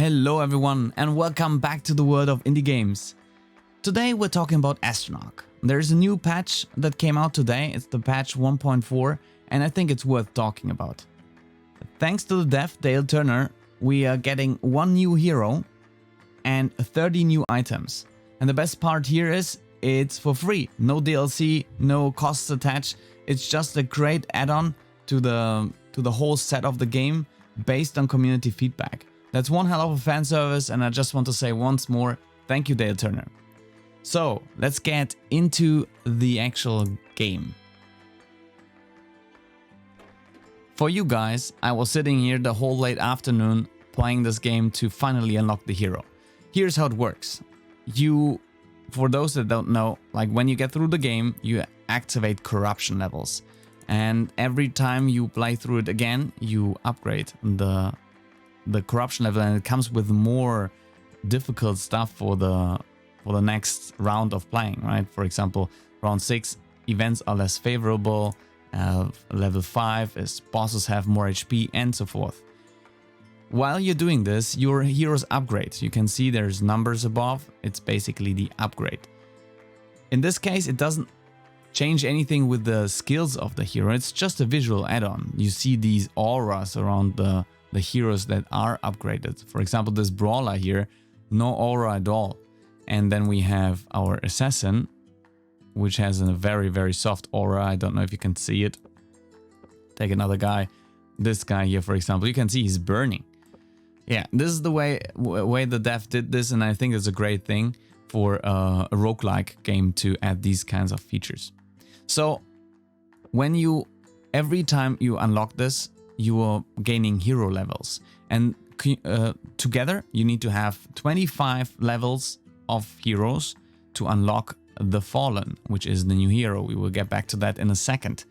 Hello everyone and welcome back to the world of indie games. Today we're talking about Astronarch. There's a new patch that came out today, it's the patch 1.4 and I think it's worth talking about. Thanks to the dev Dale Turner, we are getting one new hero and 30 new items. And the best part here is it's for free, no DLC, no costs attached. It's just a great add-on to the whole set of the game based on community feedback. That's one hell of a fan service, and I just want to say once more, thank you Dale Turner. So, let's get into the actual game. For you guys, I was sitting here the whole late afternoon playing this game to finally unlock the hero. Here's how it works. For those that don't know, like when you get through the game, you activate corruption levels. And every time you play through it again, you upgrade the corruption level, and it comes with more difficult stuff for the next round of playing, right? For example, round 6 events are less favorable, level 5 is bosses have more HP and so forth. While you're doing this, your heroes upgrade. You can see there's numbers above, it's basically the upgrade. In this case, it doesn't change anything with the skills of the hero, it's just a visual add-on. You see these auras around the heroes that are upgraded. For example, this brawler here, no aura at all. And then we have our assassin, which has a very, very soft aura. I don't know if you can see it. Take another guy. This guy here, for example, you can see he's burning. Yeah, this is the way the dev did this, and I think it's a great thing for a roguelike game to add these kinds of features. So, every time you unlock this, you are gaining hero levels, and together you need to have 25 levels of heroes to unlock the Fallen, which is the new hero. We will get back to that in a second.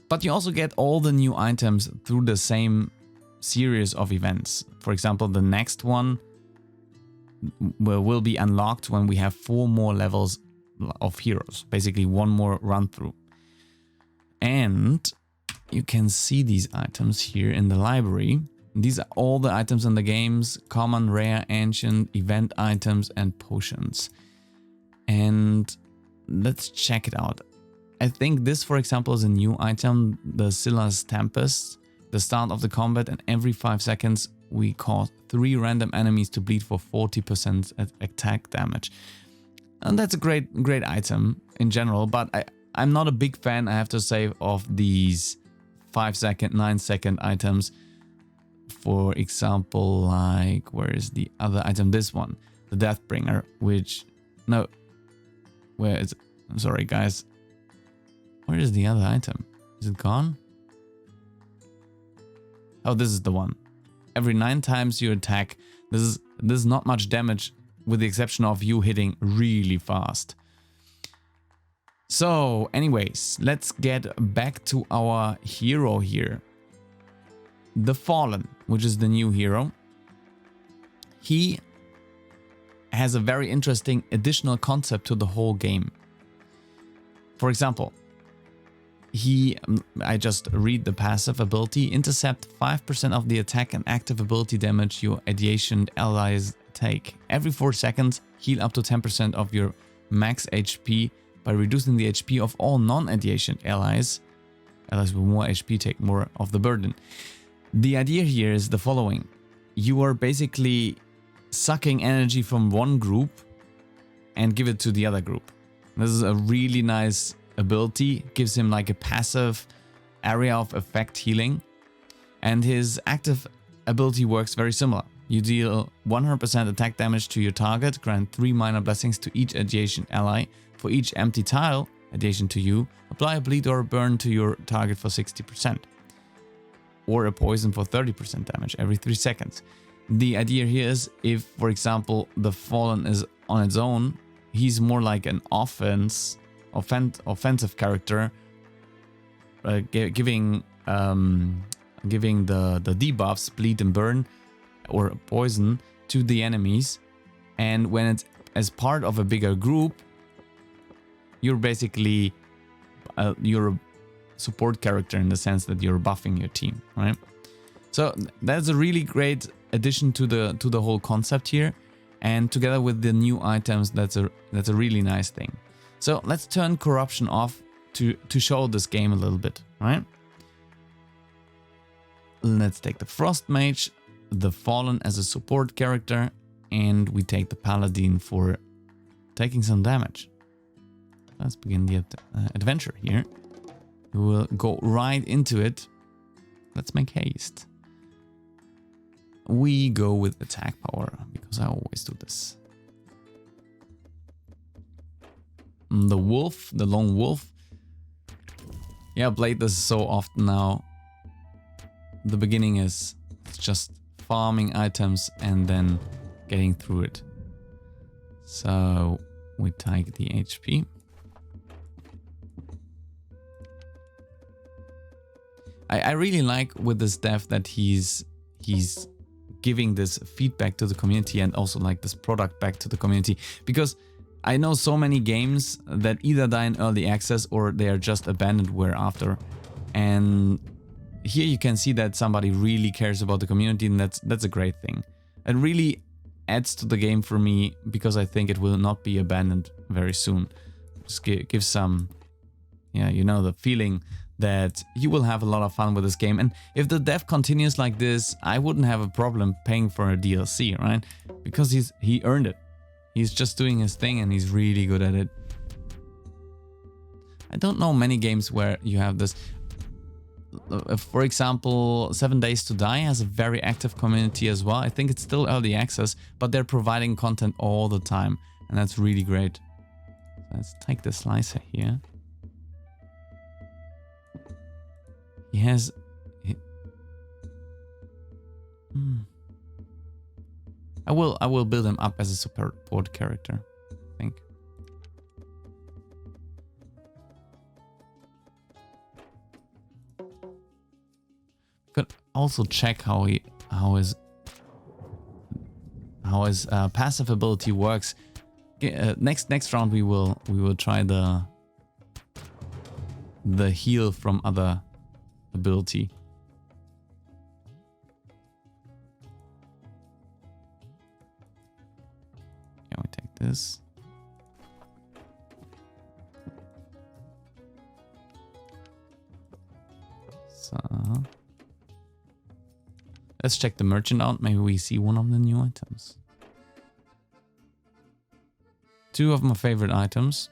But you also get all the new items through the same series of events. For example, the next one will be unlocked when we have 4 more levels of heroes, basically one more run through. And you can see these items here in the library. These are all the items in the games: common, rare, ancient, event items, and potions. And let's check it out. I think this, for example, is a new item, the Scylla's Tempest. The start of the combat, and every 5 seconds we cause 3 random enemies to bleed for 40% attack damage. And that's a great item in general, but I'm not a big fan, I have to say, of these 5-second, 9-second items. For example, like, where is the other item? This one, the Deathbringer, which, no, where is it? I'm sorry guys. Where is the other item? Is it gone? Oh, this is the one. Every 9 times you attack, this is not much damage, with the exception of you hitting really fast. So, anyways, let's get back to our hero here. The Fallen, which is the new hero. He has a very interesting additional concept to the whole game. For example, I just read the passive ability: intercept 5% of the attack and active ability damage your adjacent allies take. Every 4 seconds, heal up to 10% of your max HP by reducing the HP of all non-adjacent allies. Allies with more HP take more of the burden. The idea here is the following. You are basically sucking energy from one group and give it to the other group. This is a really nice ability, gives him like a passive area of effect healing, and his active ability works very similar. You deal 100% attack damage to your target, grant 3 minor blessings to each adjacent ally. For each empty tile adjacent to you, apply a bleed or a burn to your target for 60%, or a poison for 30% damage every 3 seconds. The idea here is, if for example the Fallen is on its own, he's more like an offensive character, giving the debuffs, bleed and burn or poison, to the enemies. And when it's as part of a bigger group, you're basically you're a support character in the sense that you're buffing your team, right? So that's a really great addition to the whole concept here, and together with the new items, that's a really nice thing. So let's turn corruption off to show this game a little bit, right? Let's take the Frost Mage, the Fallen as a support character, and we take the Paladin for taking some damage. Let's begin the adventure here. We will go right into it. Let's make haste. We go with attack power, because I always do this. The wolf, the lone wolf. Yeah, I played this so often now. The beginning is just farming items and then getting through it. So we take the HP. I really like with this dev that he's giving this feedback to the community and also like this product back to the community, because I know so many games that either die in early access or they are just abandoned whereafter. And here you can see that somebody really cares about the community, and that's a great thing. It really adds to the game for me, because I think it will not be abandoned very soon. Just gives some, yeah, you know, the feeling that you will have a lot of fun with this game. And if the dev continues like this, I wouldn't have a problem paying for a DLC, right? Because he earned it. He's just doing his thing and he's really good at it. I don't know many games where you have this. For example, 7 Days to Die has a very active community as well. I think it's still early access, but they're providing content all the time, and that's really great. Let's take the slicer here. He has... I will build him up as a support character, I think. Could also check how his passive ability works. Next round we will try the heal from other ability. Yeah, we take this. So let's check the merchant out. Maybe we see one of the new items. Two of my favorite items.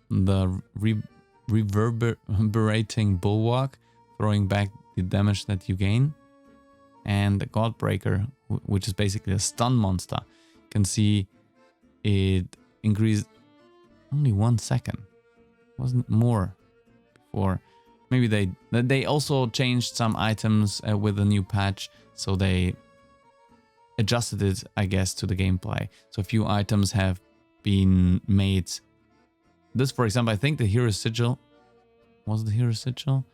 The reverberating bulwark, throwing back the damage that you gain. And the Godbreaker, which is basically a stun monster. You can see it increased only 1 second. Wasn't more before. Maybe they also changed some items with a new patch, so they adjusted it, I guess, to the gameplay. So a few items have been made. This, for example, I think the Hero Sigil. Was it the Hero Sigil?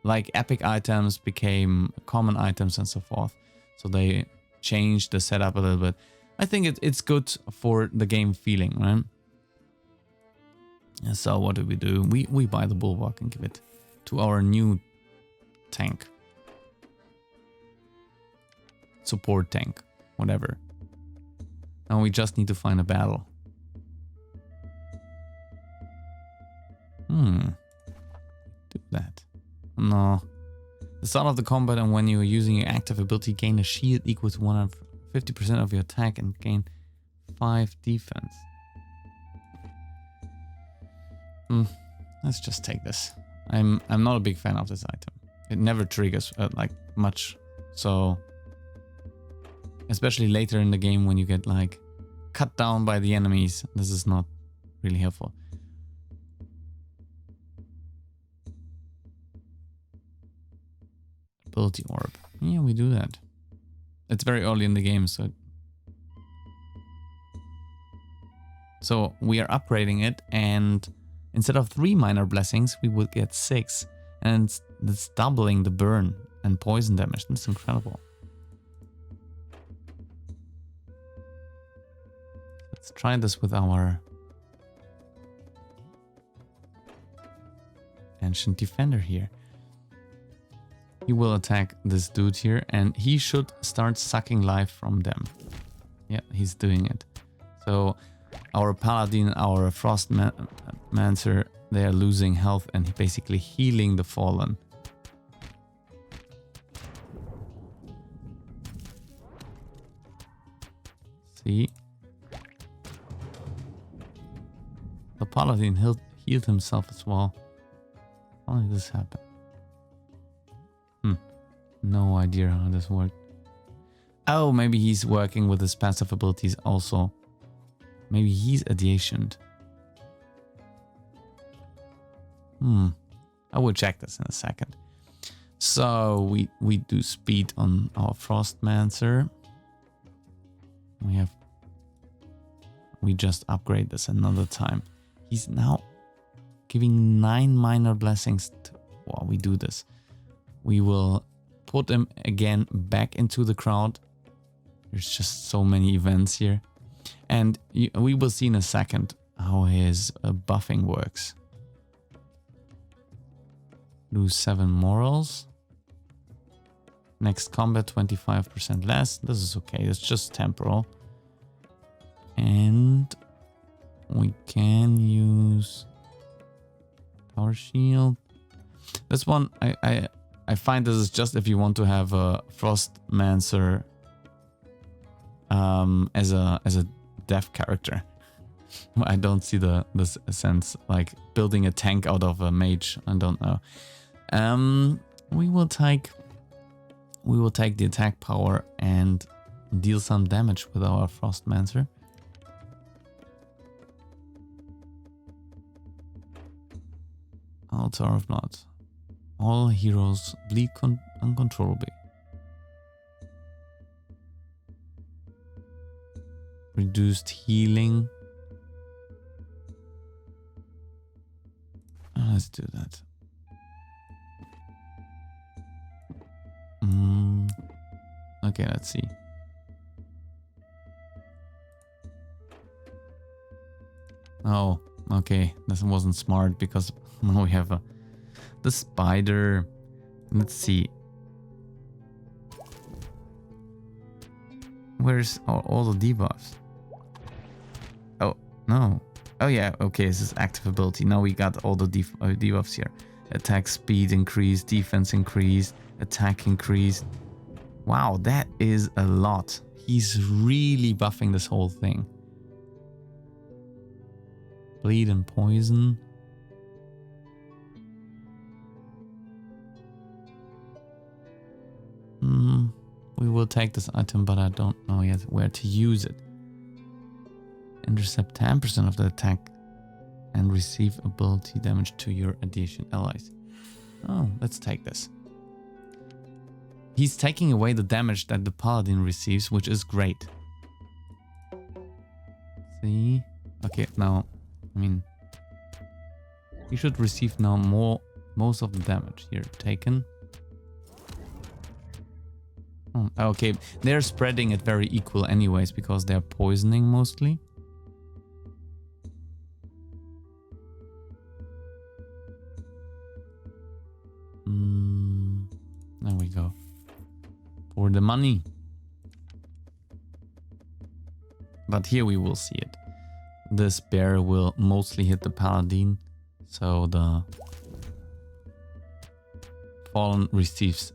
Like epic items became common items and so forth. So they changed the setup a little bit. I think it's good for the game feeling, right? So what do? We buy the bulwark and give it to our new tank. Support tank, whatever. Now we just need to find a battle. Do that. No. The start of the combat, and when you're using your active ability, gain a shield equal to 150% of your attack and gain 5 defense. Let's just take this. I'm not a big fan of this item. It never triggers like much. So especially later in the game when you get like cut down by the enemies, this is not really helpful. Ability orb. Yeah, we do that. It's very early in the game, so we are upgrading it, and instead of 3 minor blessings, we would get 6. And it's doubling the burn and poison damage. That's incredible. Let's try this with our Ancient Defender here. He will attack this dude here, and he should start sucking life from them. Yeah, he's doing it. So our Paladin, our Frostmancer, they are losing health and basically healing the Fallen. See? The Paladin healed himself as well. How did this happen? No idea how this worked. Oh, maybe he's working with his passive abilities also. Maybe he's adjacent. I will check this in a second. So we do speed on our Frostmancer. We just upgrade this another time. He's now giving 9 minor blessings while we do this. We will put him again back into the crowd. There's just so many events here. And we will see in a second how his buffing works. Lose 7 morals. Next combat 25% less. This is okay. It's just temporal. And we can use Tower Shield. This one I find this is just if you want to have a Frostmancer as a deaf character. I don't see the sense, like building a tank out of a mage. I don't know. We will take the attack power and deal some damage with our Frostmancer. Altar of Blood. All heroes bleed uncontrollably. Reduced healing. Let's do that. Okay, let's see. Oh, okay. This wasn't smart because now we have the spider. Let's see. Where's all the debuffs? Oh, no. Oh yeah, okay, this is active ability. Now we got all the debuffs here. Attack speed increased, defense increased, attack increased. Wow, that is a lot. He's really buffing this whole thing. Bleed and poison. We will take this item, but I don't know yet where to use it. Intercept 10% of the attack and receive ability damage to your adjacent allies. Oh, let's take this. He's taking away the damage that the Paladin receives, which is great. See? Okay, now, I mean, he should receive now most of the damage here taken. Oh, okay, they're spreading it very equal anyways because they're poisoning mostly. There we go. For the money. But here we will see it. This bear will mostly hit the Paladin, so the Fallen receives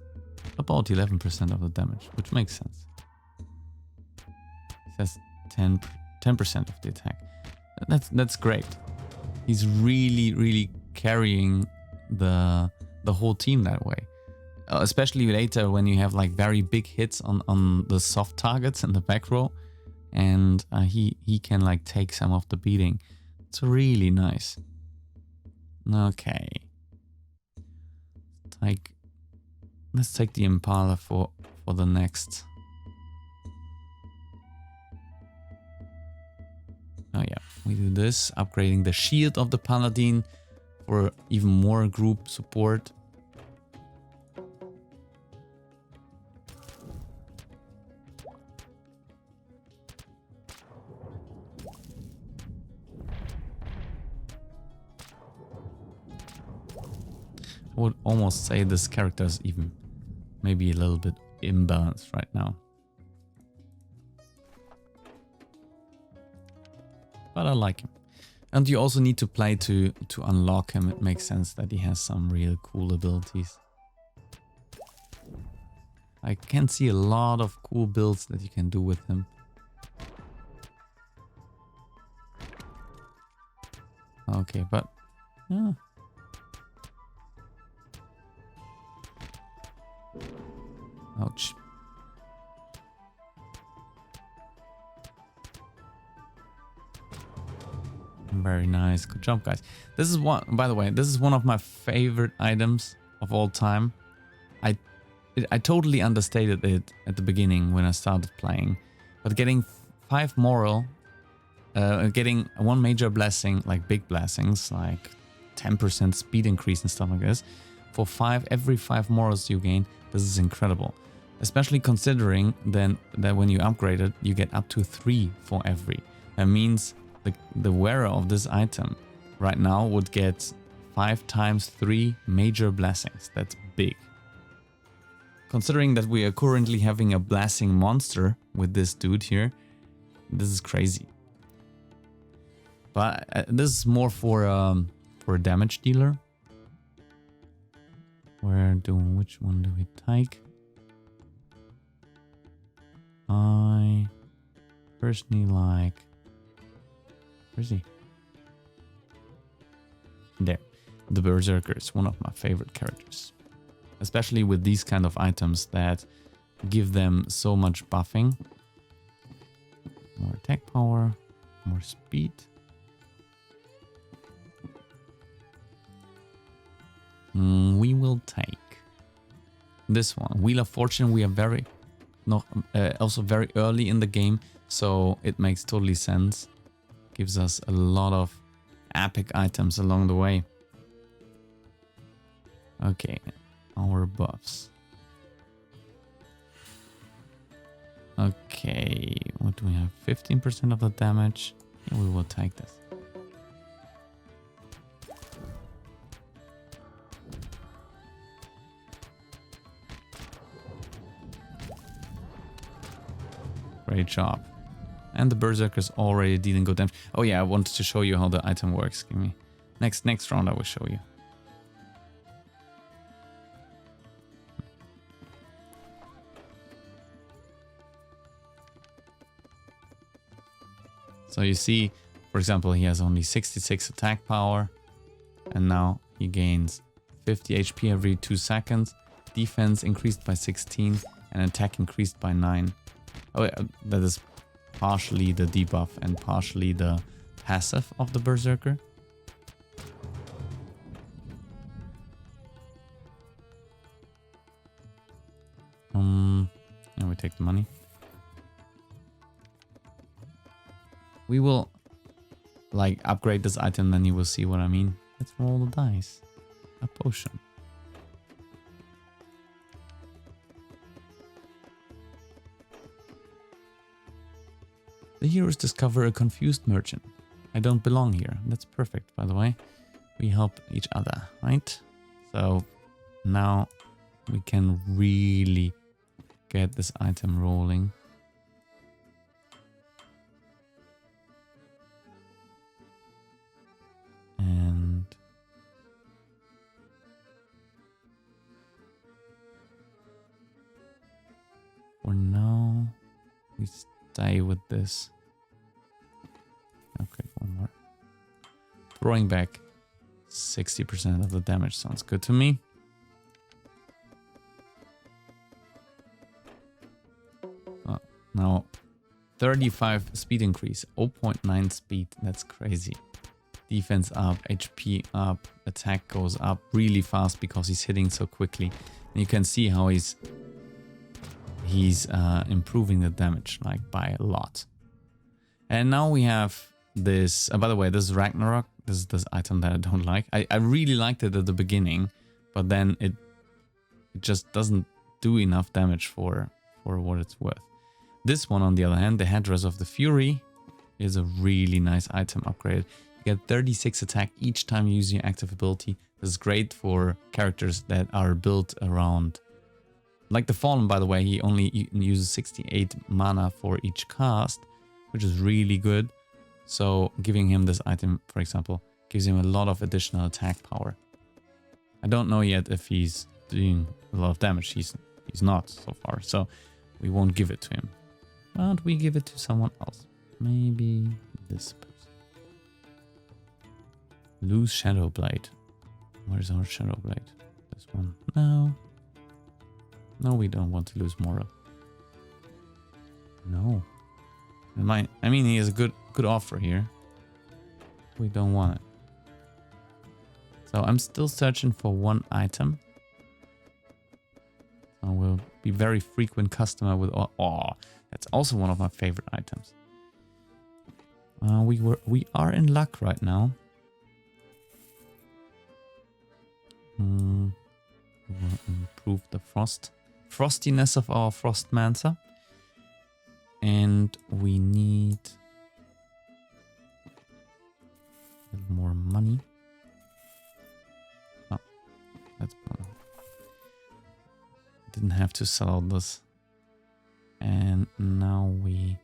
about 11% of the damage, which makes sense. It says 10% of the attack. That's great. He's really carrying the whole team that way. Especially later when you have like very big hits on the soft targets in the back row, and he can like take some of the beating. It's really nice. Okay. Let's take the Impala for the next. Oh yeah, we do this, upgrading the shield of the Paladin for even more group support. I would almost say this character is even maybe a little bit imbalanced right now. But I like him. And you also need to play to unlock him. It makes sense that he has some real cool abilities. I can see a lot of cool builds that you can do with him. Okay, but yeah. Ouch. Very nice. Good job, guys. This is one, by the way, this is one of my favorite items of all time. I totally understated it at the beginning when I started playing, but getting 5 moral, getting 1 major blessing, like big blessings, like 10% speed increase and stuff like this, for every 5 morals you gain, this is incredible. Especially considering then that when you upgrade it, you get up to 3 for every. That means the wearer of this item right now would get 5 times 3 major blessings. That's big. Considering that we are currently having a blessing monster with this dude here, this is crazy. But this is more for a damage dealer. Which one do we take? I personally like... Where is he? There. The Berserker is one of my favorite characters. Especially with these kind of items that give them so much buffing. More attack power, more speed. We will take this one. Wheel of Fortune, we are also very early in the game, so it makes totally sense. Gives us a lot of epic items along the way. Okay, our buffs. Okay, what do we have? 15% of the damage. Yeah, we will take this. Great job. And the Berserker is already dealing good damage. Oh yeah, I wanted to show you how the item works. Give me next round I will show you. So you see, for example, he has only 66 attack power, and now he gains 50 HP every 2 seconds. Defense increased by 16 and attack increased by 9. Oh yeah, that is partially the debuff and partially the passive of the Berserker. And we take the money. We will like upgrade this item, then you will see what I mean. Let's roll the dice. A potion. The heroes discover a confused merchant. I don't belong here. That's perfect, by the way. We help each other, right? So now we can really get this item rolling. And for now, we stay with this. Okay, one more. Throwing back 60% of the damage sounds good to me. Now 35 speed increase, 0.9 speed. That's crazy. Defense up, HP up, attack goes up really fast because he's hitting so quickly. And you can see how he's improving the damage like by a lot. And now we have this. By the way, this is Ragnarok. This is this item that I don't like. I really liked it at the beginning, but then it just doesn't do enough damage for what it's worth. This one, on the other hand, the Headdress of the Fury, is a really nice item upgrade. You get 36 attack each time you use your active ability. This is great for characters that are built around like the Fallen, by the way, he only uses 68 mana for each cast, which is really good. So giving him this item, for example, gives him a lot of additional attack power. I don't know yet if he's doing a lot of damage. He's not so far, so we won't give it to him. But we give it to someone else. Maybe this person. Lose Shadow Blade. Where's our Shadow Blade? This one. No. No, we don't want to lose Moral. No. I mean, he has a good offer here. We don't want it. So I'm still searching for one item. I will be very frequent customer with. Oh, that's also one of my favorite items. We are in luck right now. We'll improve the frostiness of our Frostmancer. And we need a little more money. Oh, that's better. Didn't have to sell all this. And now the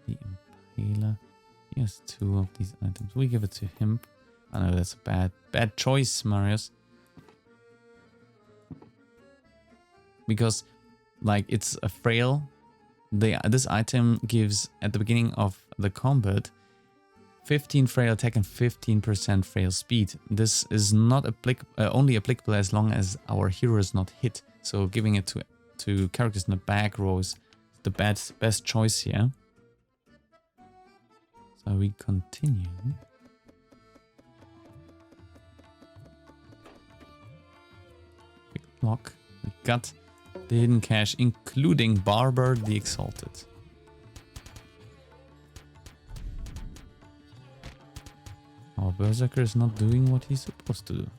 Impaler. He has 2 of these items. We give it to him. I know that's a bad choice, Marius. Because, like, it's a frail. This item gives, at the beginning of the combat, 15 frail attack and 15% frail speed. This is not only applicable as long as our hero is not hit. So giving it to characters in the back row is the best choice here. So we continue. Quick block. We got the hidden cache, including Barber the Exalted. Our Berserker is not doing what he's supposed to do.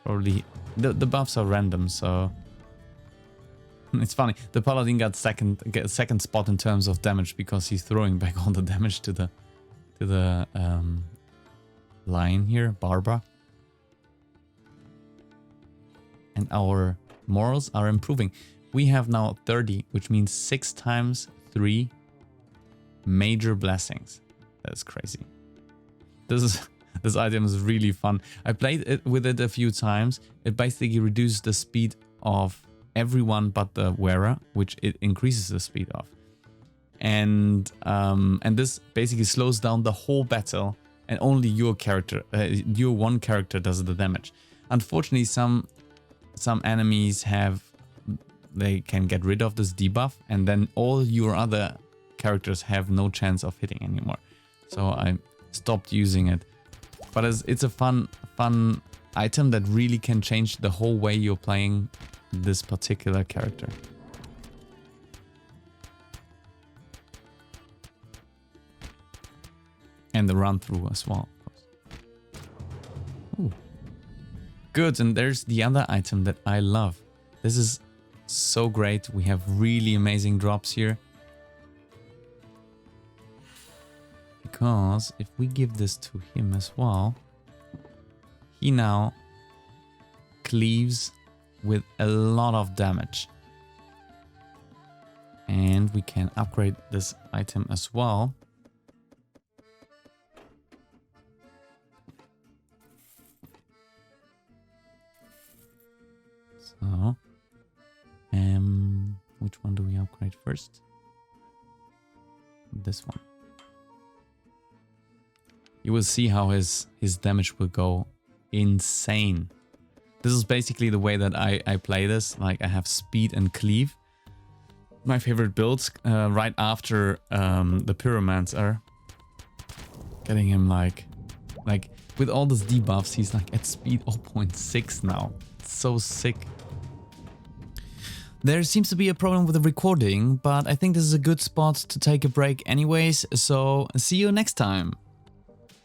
Probably the buffs are random, so it's funny. The Paladin got second spot in terms of damage because he's throwing back all the damage to the line here, Barbara. And our morals are improving. We have now 30, which means 6 times 3 major blessings. That's crazy. This item is really fun. I played with it a few times. It basically reduces the speed of everyone but the wearer, which it increases the speed of. And this basically slows down the whole battle, and only your one character does the damage. Unfortunately, some enemies they can get rid of this debuff, and then all your other characters have no chance of hitting anymore. So I stopped using it. But it's a fun item that really can change the whole way you're playing this particular character. And the run through as well, of course. Ooh. Good, and there's the other item that I love. This is so great. We have really amazing drops here. Because if we give this to him as well, he now cleaves with a lot of damage. And we can upgrade this item as well. So, which one do we upgrade first? This one. You will see how his damage will go insane. This is basically the way that I play this. Like, I have speed and cleave. My favorite builds right after the Pyromancer. Getting him like with all these debuffs, he's like at speed 0.6 now. It's so sick. There seems to be a problem with the recording, but I think this is a good spot to take a break anyways. So see you next time.